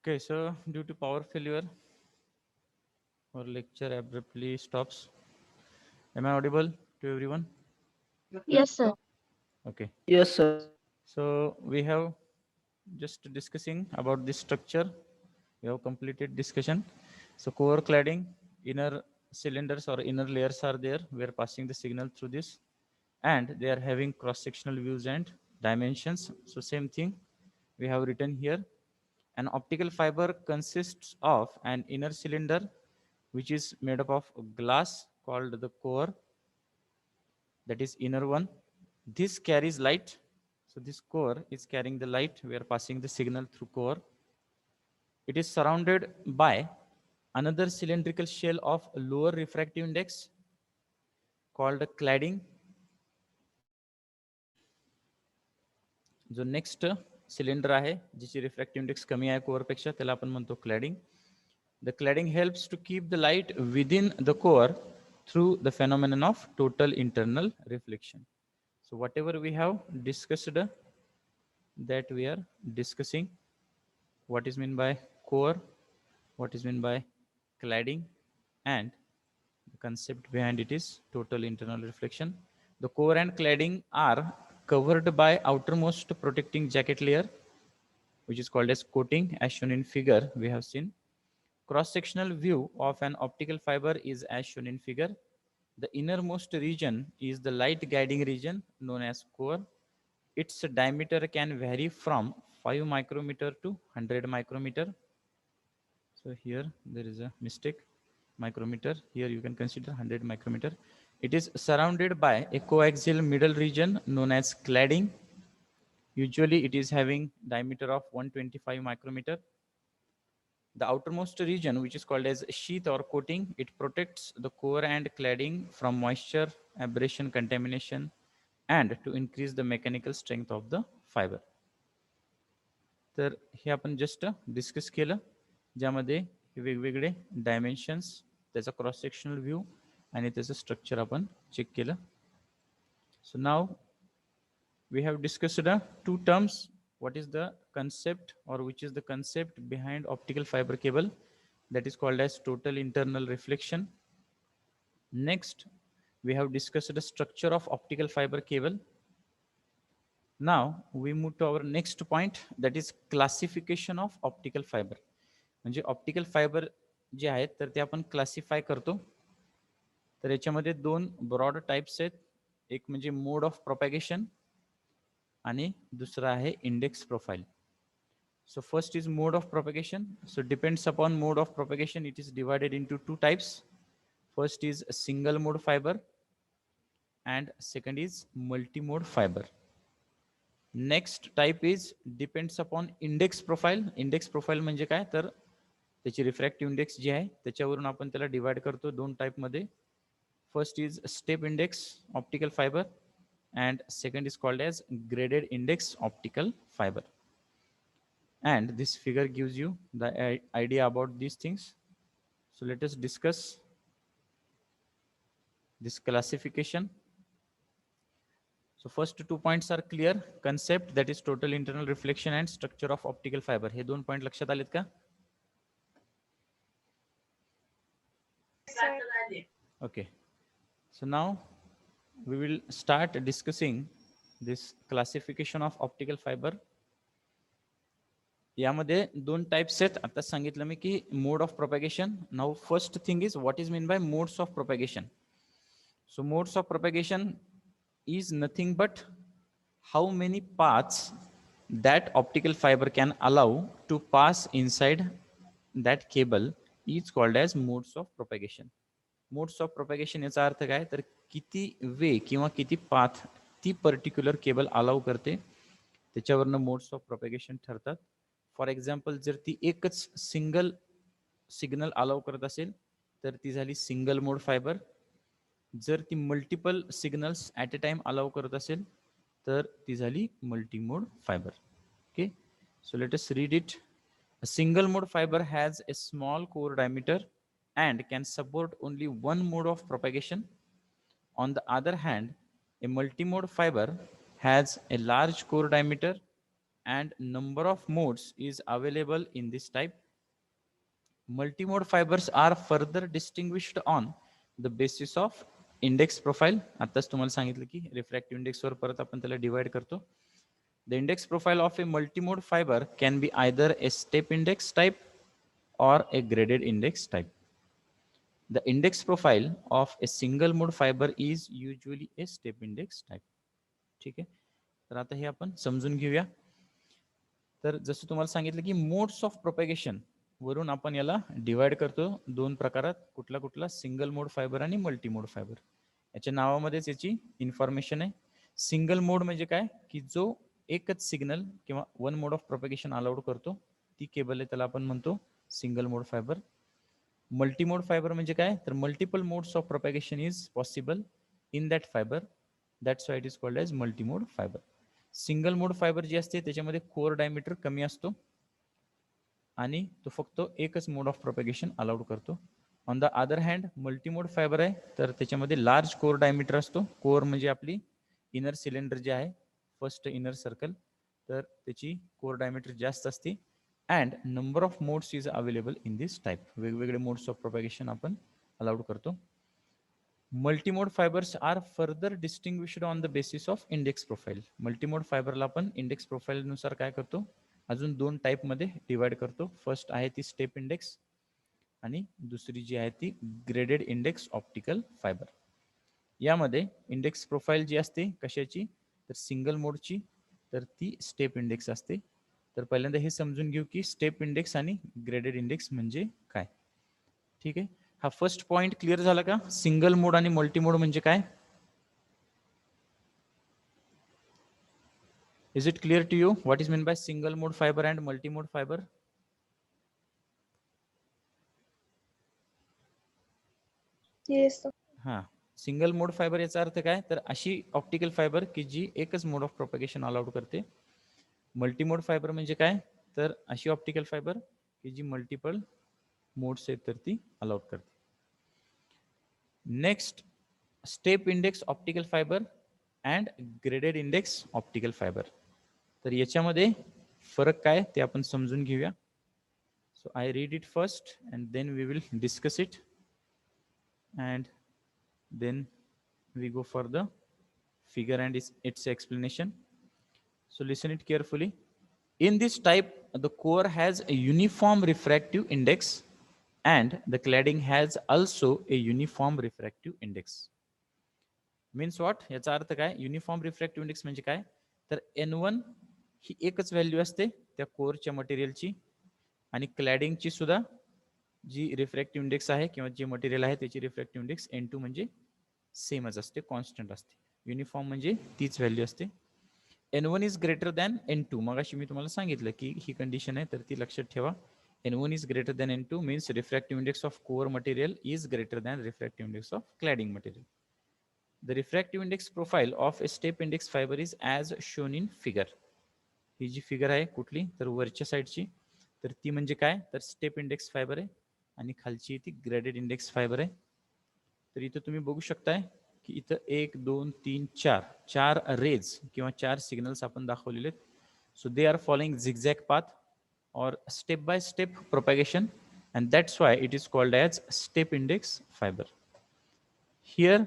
Okay, so due to power failure, our lecture abruptly stops. Am I audible to everyone? Yes, sir. Okay. Yes, sir. So we have just discussing about this structure. We have completed discussion. So core cladding, inner cylinders or inner layers are there. We are passing the signal through this, and they are having cross-sectional views and dimensions. So same thing we have written here. An optical fiber consists of an inner cylinder which is made up of glass called the core, that is inner one. This carries light. So this core is carrying the light. We are passing the signal through core. It is surrounded by another cylindrical shell of lower refractive index called cladding. जो next cylinder आहे जिची refractive index कमी आहे कोअरपेक्षा त्याला आपण म्हणतो क्लॅडिंग. The cladding helps to keep the light within the core through the phenomenon of total internal reflection. So whatever we have discussed, that we are discussing what is meant by core, what is meant by cladding, and the concept behind it is total internal reflection. The core and cladding are covered by outermost protecting jacket layer, which is called as coating, as shown in figure we have seen. Cross-sectional view of an optical fiber is as shown in figure. The innermost region is the light guiding region known as core. Its diameter can vary from 5 micrometer to 100 micrometer. So here there is a mistake, micrometer. Here you can consider 100 micrometer. It is surrounded by a coaxial middle region known as cladding. Usually it is having diameter of 125 micrometer. The outermost region, which is called as sheath or coating, it protects the core and cladding from moisture, abrasion, contamination, and to increase the mechanical strength of the fiber. तर हे आपण just discuss केलं, ज्यामध्ये वेगवेगळे dimensions, त्याचा cross sectional view आणि त्याचं structure आपण check केलं. सो नाव we have discussed two terms. What is the concept, or which is the concept behind optical fiber cable, that is called as total internal reflection. Next we have discussed the structure of optical fiber cable. Now we move to our next point, that is classification of optical fiber. म्हणजे optical fibre जे आहेत तर ते आपण classify करतो. तर याच्यामध्ये दोन broad types आहेत, एक म्हणजे मोड ऑफ प्रोपॅगेशन आणि दुसरा आहे index profile. So first is mode of propagation. So depends upon mode of propagation, it is divided into two types. First is a single mode fiber and second is multi-mode fiber. Next type is depends upon index profile. Index profile म्हणजे काय, तर त्याची refractive index जी आहे त्याच्यावरून आपण त्याला divide करतो दोन टाइप मध्ये. First is step index optical fibre and second is called as graded index optical fiber. And this figure gives you the idea about these things. So let us discuss this classification. So first two points are clear. Concept, that is total internal reflection, and structure of optical fiber. हे दोन point लक्षात आलेत का? Okay. So now we will start discussing this classification of optical fiber. यामध्ये दोन types आहेत. आता सांगितलं मी की mode of propagation. Now first thing is what is mean bye modes of propagation. So modes of propagation is nothing but how many paths that optical fiber can allow to pass inside that cable is called as modes of propagation. Modes of propagation याचा अर्थ काय, तर किती वे किंवा किती path ती particular cable allow करते त्याच्यावरनं मोड्स ऑफ प्रोपॅगेशन ठरतात. फॉर एक्झाम्पल जर ती एकच सिंगल सिग्नल अलाउ करत असेल तर ती झाली सिंगल मोड फायबर. जर ती multiple signals at a time allow करत असेल तर ती झाली multimode fibre. Okay, so let us read it. A single mode fiber has a small core diameter and can support only one mode of propagation. On the other hand, a multimode fiber has a large core diameter and number of modes is available in this type. Multimode fibers are further distinguished on the basis of index profile. आताच तुम्हाला सांगितलं की refractive index वर परत आपण त्याला divide करतो. The index profile of a multimode fiber can be either a step index type or a graded index type. The index profile of a single mode fiber is usually a step index type. ठीक आहे, तर आता हे आपण समजून घेऊया. तर जसं तुम्हाला सांगितलं की मोड्स ऑफ प्रोपॅगेशन वरून आपण याला डिवाइड करतो दोन प्रकारात, कुठला कुठला, सिंगल मोड फायबर आणि मल्टी मोड फायबर. याच्या नावामध्येच याची इन्फॉर्मेशन आहे. सिंगल मोड म्हणजे काय, की जो एकच सिग्नल किंवा one mode of propagation allowed करतो ती केबल आहे, त्याला आपण म्हणतो single mode fibre. Multi mode fibre म्हणजे काय, तर multiple modes of propagation is possible in that fibre, that's why it is called as multi mode fibre. Single mode fibre जी असते त्याच्यामध्ये कोर डायमीटर कमी असतो आणि तो फक्त एकच मोड ऑफ प्रोपॅगेशन अलाउड करतो. On the other hand multimode fibre आहे तर त्याच्यामध्ये लार्ज कोर डायमीटर असतो. कोर म्हणजे आपली इनर सिलेंडर जे आहे, फर्स्ट इनर सर्कल, तर त्याची कोर डायमीटर जास्त असते. And number of modes is available in this type. वेगवेगळे मोड्स ऑफ प्रोपॅगेशन आपण अलाउड करतो. Multimode fibres are further distinguished on the basis of index profile. Multimode फायबरला आपण इंडेक्स प्रोफाईलनुसार काय करतो, अजून दोन टाईपमध्ये डिवाइड करतो. फर्स्ट आहे ती स्टेप इंडेक्स आणि दुसरी जी आहे ती ग्रेडेड इंडेक्स ऑप्टिकल फायबर. यामध्ये इंडेक्स प्रोफाईल जी असते कशाची, तर सिंगल मोडची, तर ती स्टेप इंडेक्स असते. तर पहिल्यांदा हे समजून घेऊ की स्टेप इंडेक्स आणि ग्रेडेड इंडेक्स म्हणजे काय. ठीक आहे, हा फर्स्ट पॉइंट क्लिअर झाला का, सिंगल मोड आणि मल्टी मोड म्हणजे काय. Is it clear to you what is mean by single mode fibre and multi mode fibre. Yes, sir. हा, सिंगल मोड फायबर याचा अर्थ काय, तर अशी ऑप्टिकल फायबर की जी एकच मोड ऑफ प्रोपॅगेशन अलाउड करते. मल्टीमोड फायबर म्हणजे काय, तर अशी ऑप्टिकल फायबर की जी मल्टिपल मोड्स आहेत तर ती अलाउड करते. Next, step index optical fibre and graded index optical fibre. तर याच्यामध्ये फरक काय ते आपण समजून घेऊया. So I read it first and then we will discuss it and then we go for the figure and its explanation. So listen it carefully. In this type, the core has a uniform refractive index and the cladding has also a uniform refractive index. Means what, याचा अर्थ काय, uniform refractive index म्हणजे काय, तर N1 ही एकच value असते त्या कोरच्या मटेरियलची आणि क्लॅडिंगची सुद्धा जी रिफ्रॅक्टिव्ह इंडेक्स आहे किंवा जे मटेरियल आहे त्याची रिफ्रॅक्टिव्ह इंडेक्स N2 म्हणजे सेमच असते, कॉन्स्टंट असते. युनिफॉर्म म्हणजे तीच व्हॅल्यू असते. N1 is greater than N2. मग अशी मी तुम्हाला सांगितलं की ही कंडिशन आहे तर ती लक्षात ठेवा. N1 is greater than N2 means refractive index of core material is greater than refractive index of cladding material. The refractive index profile of a step index fiber is as shown in figure. ही जी figure आहे कुठली, तर वरच्या साईडची, तर ती म्हणजे काय, तर स्टेप इंडेक्स फायबर आहे आणि खालची ती ग्रेडेड इंडेक्स फायबर आहे. तर इथं तुम्ही बघू शकताय की इथं 1 2 3 4 चार रेज किंवा चार सिग्नल्स आपण दाखवलेले आहेत. So they are following zigzag path और step by step propagation and that's why it is called as step index fibre. Here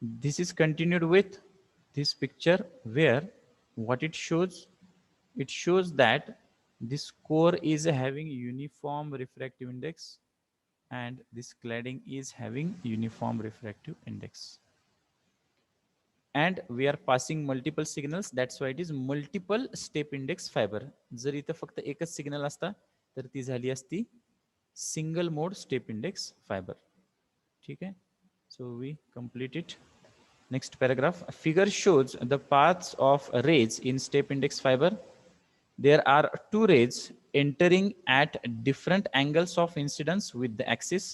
this is continued with this picture where what it shows that this core is having uniform refractive index and this cladding is having uniform refractive index and we are passing multiple signals, that's why it is multiple step index fiber. जर इथं फक्त एकच signal असता तर ती झाली असती single mode step index fibre. ठीक आहे, so we complete it. Next paragraph. Figure shows the paths of rays in step index fiber. There are two rays entering at different angles of incidence with the axis.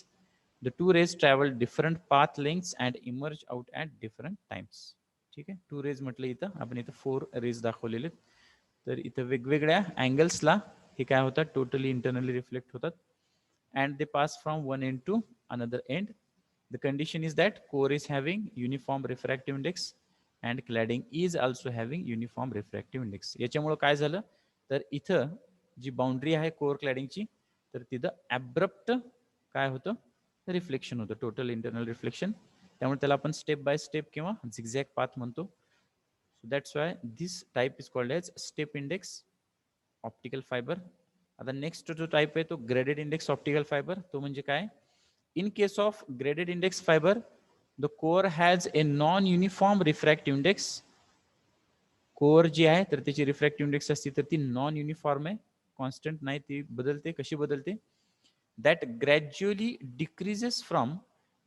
The two rays travel different path lengths and emerge out at different times. ठीक आहे, to raise म्हटलं इथं आपण इथं 4 raise दाखवलेले. तर इथं वेगवेगळ्या अँगल्सला हे काय होतात, टोटली इंटरनली रिफ्लेक्ट होतात and they pass from one end to another end. The condition is that core is having uniform refractive index and cladding is also having uniform refractive index. याच्यामुळं काय झालं तर इथं जी बाउंड्री आहे core क्लॅडिंगची तर तिथं ॲब्रप्ट काय होतं रिफ्लेक्शन होतं, टोटल इंटरनल रिफ्लेक्शन. त्यामुळे त्याला आपण स्टेप बाय स्टेप किंवा झिगझॅग पाथ म्हणतो. So that's why this type is called as step index optical fibre. आता नेक्स्ट जो टाईप आहे तो ग्रेडेड इंडेक्स ऑप्टिकल फायबर. तो म्हणजे काय, in case of graded index fibre the core has a non uniform refractive index. Core जी आहे तर त्याची रिफ्रॅक्टिव्ह इंडेक्स असते तर ती नॉन युनिफॉर्म आहे, कॉन्स्टंट नाही, ती बदलते. कशी बदलते, that gradually decreases from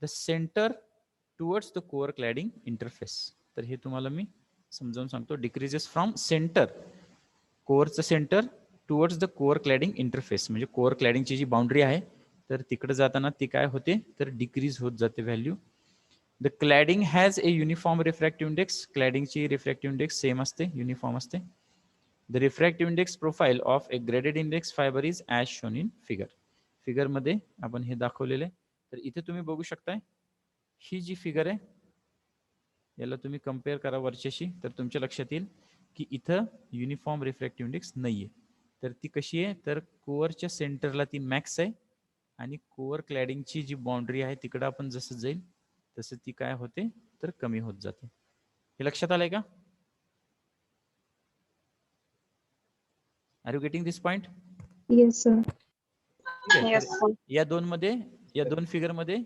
the centre towards the core cladding interface. तर हे तुम्हाला मी समजावून सांगतो. डिक्रीजेस फ्रॉम सेंटर, कोअरचं centre towards the core cladding interface, म्हणजे कोअर क्लॅडिंगची जी बाउंड्री आहे तर तिकडे जाताना ती काय होते तर डिक्रीज होत जाते value. The cladding has a uniform refractive index. क्लॅडिंगची रिफ्रॅक्टिव्ह इंडेक्स सेम असते, युनिफॉर्म असते. The refractive index profile of a graded index fibre is as shown in figure. फिगरमध्ये आपण हे दाखवलेलं आहे. तर इथे तुम्ही बघू शकताय ही जी फिगर आहे याला तुम्ही कम्पेअर करा वरच्याशी तर तुमच्या लक्षात येईल की इथं युनिफॉर्म रिफ्रॅक्टिव्ह इंडेक्स नाहीये. तर ती कशी आहे तर कोअरच्या सेंटरला ती मॅक्स आहे आणि कोअर क्लॅडिंगची जी बाउंड्री आहे तिकडं आपण जसं जाईल तसं ती काय होते तर कमी होत जाते. हे लक्षात आलंय का? Are you getting this point? Yes, sir. ठीक आहे. तर Yes, sir. या दोन फिगर मध्ये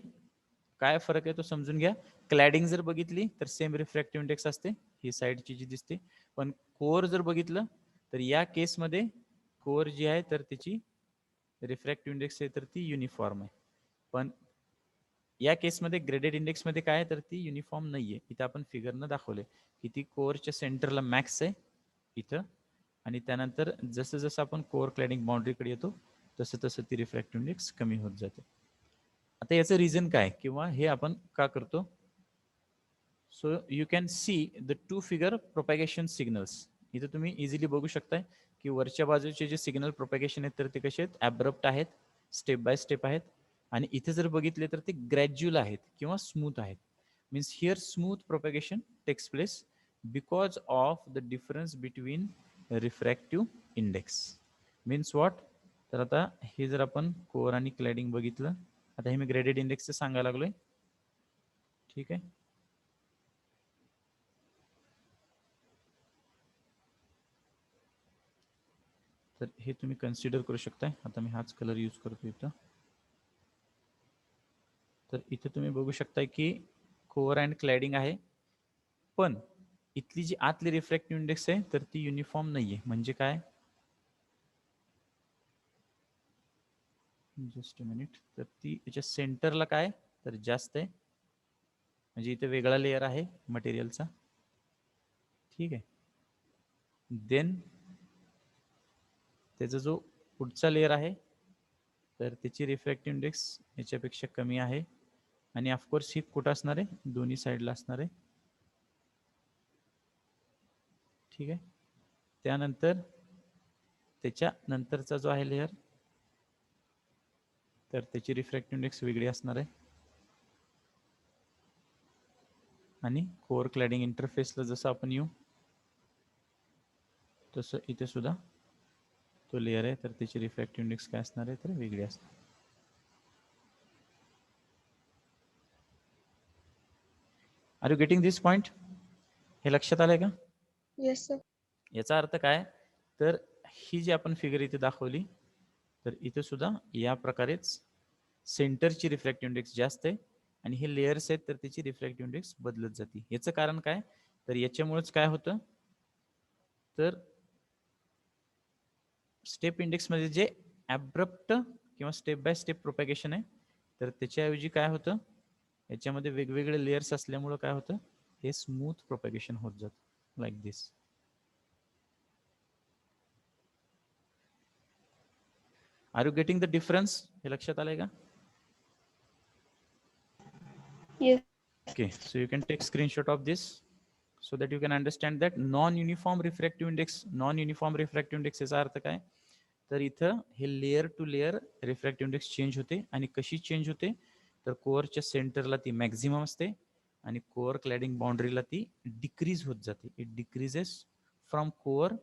काय फरक आहे तो समजून घ्या. क्लॅडिंग जर बघितली तर सेम रिफ्रॅक्टिव्ह इंडेक्स असते, ही साईडची जी दिसते. पण कोअर जर बघितलं तर या केसमध्ये कोअर जी आहे तर त्याची रिफ्रॅक्टिव्ह इंडेक्स आहे तर ती युनिफॉर्म आहे. पण या केसमध्ये ग्रेडेड इंडेक्स मध्ये काय आहे तर ती युनिफॉर्म नाहीये. इथं आपण फिगरनं दाखवले की ती कोअरच्या सेंटरला मॅक्स आहे इथं, आणि त्यानंतर जसं जसं आपण कोअर क्लॅडिंग बाउंड्रीकडे येतो तसं तसं ती रिफ्रॅक्टिव्ह इंडेक्स कमी होत जाते. आता याचं रिझन काय किंवा हे आपण का करतो. So you can see the two figure propagation signals. इथं तुम्ही इझिली बघू शकताय की वरच्या बाजूचे जे सिग्नल प्रोपॅगेशन आहेत तर ते कसे आहेत, ॲब्रप्ट आहेत, स्टेप बाय स्टेप आहेत. आणि इथे जर बघितले तर ते ग्रॅज्युअल आहेत किंवा स्मूथ आहेत. Means here smooth propagation takes place because of the difference between refractive index. Means what, तर आता हे जर आपण कोअर आणि क्लॅडिंग बघितलं, आता हे मी ग्रेडेड इंडेक्सचं सांगायला लागलोय. ठीक आहे. तर हे तुम्ही कन्सिडर करू शकताय. आता मी हाच कलर यूज करतो इथं. तर इथे तुम्ही बघू शकताय की कोअर अँड क्लॅडिंग आहे, पण इथली जी आतली रिफ्रॅक्टिव्ह इंडेक्स आहे तर ती युनिफॉर्म नाहीये. म्हणजे काय, जस्ट अ मिनिट, तर ती याच्या सेंटरला काय तर जास्त आहे, म्हणजे इथे वेगळा लेअर आहे मटेरियलचा. ठीक आहे. देन त्याचा जो पुढचा लेअर आहे तर त्याची रिफ्रॅक्टिव्ह इंडेक्स याच्यापेक्षा कमी आहे. आणि ऑफकोर्स ही कुठं असणार आहे, दोन्ही साईडला असणार आहे. ठीक आहे. त्यानंतर त्याच्या नंतरचा जो आहे लेअर तर त्याची रिफ्रॅक्टिव्ह इंडेक्स वेगळी असणार आहे. आणि कोअर क्लॅडिंग इंटरफेसला जसं आपण येऊ तसं इथे सुद्धा तो लेअर आहे तर त्याची रिफ्रॅक्टिव्ह इंडेक्स काय असणार आहे तर वेगळी असणार. Are you getting this point? हे लक्षात आलंय का? Yes, sir. याचा अर्थ काय, तर ही जी आपण फिगर इथे दाखवली तर इथे सुद्धा या प्रकारेच सेंटरची रिफ्रॅक्टिव्ह इंडेक्स जास्त आहे आणि हे लेयर्स आहेत तर त्याची रिफ्रॅक्टिव्ह इंडेक्स बदलत जाते. याचं कारण काय, तर याच्यामुळेच काय होतं तर स्टेप इंडेक्स मध्ये जे ॲब्रप्ट किंवा स्टेप बाय स्टेप प्रोपॅगेशन आहे तर त्याच्याऐवजी काय होतं, याच्यामध्ये वेगवेगळे लेयर्स असल्यामुळं काय होतं, हे स्मूथ प्रोपॅगेशन होत जातं like this. Are you getting the difference? हे लक्षात आलंय का? Yes. Okay, so you can take screenshot of this so that you can understand that non-uniform refractive index. Non-uniform refractive index याचा अर्थ काय, तर इथं हे layer to layer refractive index change होते. आणि कशी चेंज होते तर कोअरच्या सेंटरला ती मॅक्झिमम असते आणि कोअर क्लॅडिंग बाउंड्रीला ती डिक्रीज होत जाते. It decreases from core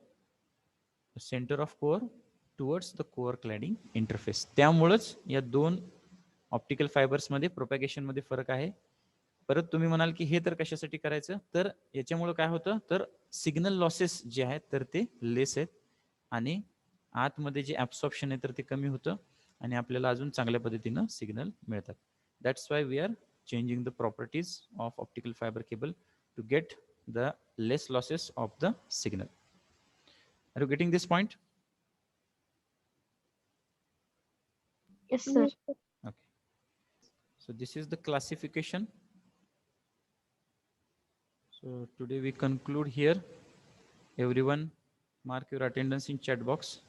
centre of core towards the core cladding interface. त्यामुळंच या दोन ऑप्टिकल फायबर्समध्ये प्रोपॅगेशनमध्ये फरक आहे. परत तुम्ही म्हणाल की हे तर कशासाठी करायचं, तर याच्यामुळे काय होतं, तर सिग्नल लॉसेस जे आहेत तर ते लेस आहेत आणि आतमध्ये जे ॲब्सॉर्प्शन आहे तर ते कमी होतं आणि आपल्याला अजून चांगल्या पद्धतीनं सिग्नल मिळतात. That's why we are changing the properties of optical fiber cable to get the less losses of the signal. Are you getting this point? Yes, sir. Okay. So this is the classification. So today we conclude here. Everyone mark your attendance in chat box.